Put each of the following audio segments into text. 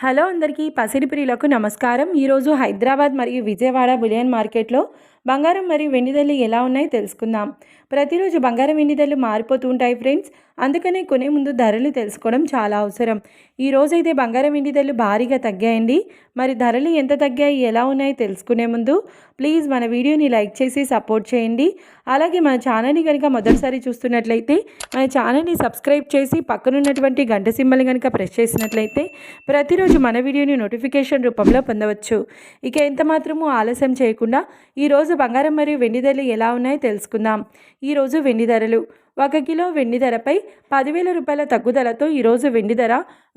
Hello అందరికీ పసిడి ప్రియులకు నమస్కారం. ఈరోజు హైదరాబాద్ మరియు విజయవాడ బులియన్ మార్కెట్లో బంగారం మరియు వెండి ధరలు ఎలా ఉన్నాయో తెలుసుకుందాం. ప్రతిరోజు బంగారం వెండి ధరలు మారిపోతూ ఉంటాయి ఫ్రెండ్స్. అందుకనే కొనే ముందు ధరలు తెలుసుకోవడం చాలా అవసరం. ఈ రోజైతే బంగారం వెండి ధరలు భారీగా తగ్గాయండి. మరి ధరలు ఎంత తగ్గాయి, ఎలా ఉన్నాయో తెలుసుకునే ముందు ప్లీజ్ మన వీడియోని లైక్ చేసి సపోర్ట్ చేయండి. అలాగే మన ఛానల్ని కనుక మొదటిసారి చూస్తున్నట్లయితే మన ఛానల్ని సబ్స్క్రైబ్ చేసి పక్కనున్నటువంటి గంట సింబల్ని కనుక ప్రెస్ చేసినట్లయితే ప్రతిరోజు మన వీడియోని నోటిఫికేషన్ రూపంలో పొందవచ్చు. ఇక ఎంత మాత్రమూ ఆలస్యం చేయకుండా ఈరోజు బంగారం మరియు వెండి ధరలు ఎలా ఉన్నాయో తెలుసుకుందాం. ఈరోజు వెండి ధరలు 1 కిలో వెండి ధరపై 10,000 రూపాయల తగ్గుదలతో ఈరోజు వెండి ధర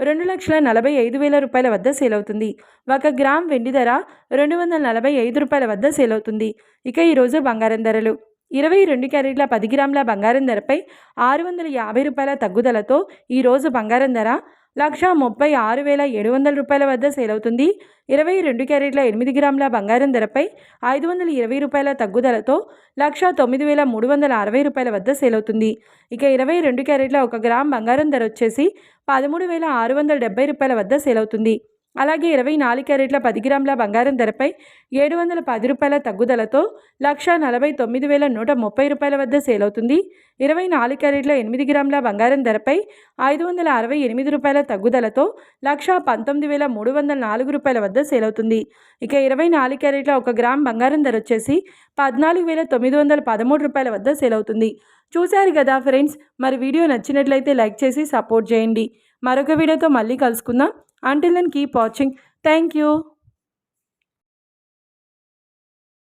2,45,000 రూపాయల వద్ద సేల్ అవుతుంది. 1 గ్రామ్ వెండి ధర 245 రూపాయల వద్ద సేల్ అవుతుంది. ఇక ఈరోజు బంగారం ధరలు 22 క్యారెట్ల 10 గ్రాముల బంగారం ధరపై 650 రూపాయల తగ్గుదలతో ఈరోజు బంగారం ధర 1,36,700 రూపాయల వద్ద సేల్ అవుతుంది. 22 క్యారెట్ల 8 గ్రాముల బంగారం ధరపై 520 రూపాయల తగ్గుదలతో 1,09,360 రూపాయల వద్ద సేల్ అవుతుంది. ఇక 22 క్యారెట్ల 1 గ్రామ్ బంగారం ధర వచ్చేసి 13,670 రూపాయల వద్ద సేల్ అవుతుంది. అలాగే 24 క్యారెట్ల 10 గ్రాముల బంగారం ధరపై 710 రూపాయల తగ్గుదలతో 1,49,130 రూపాయల వద్ద సేల్ అవుతుంది. 24 క్యారెట్ల 8 గ్రాముల బంగారం ధరపై 568 రూపాయల తగ్గుదలతో 1,19,304 రూపాయల వద్ద సేల్ అవుతుంది. ఇక 24 క్యారెట్ల 1 గ్రామ్ బంగారం ధర వచ్చేసి 14,913 రూపాయల వద్ద సేల్ అవుతుంది. చూశారు కదా ఫ్రెండ్స్, మరి వీడియో నచ్చినట్లయితే లైక్ చేసి సపోర్ట్ చేయండి. మరొక వీడియోతో మళ్ళీ కలుసుకుందాం. Until then, keep watching. Thank you.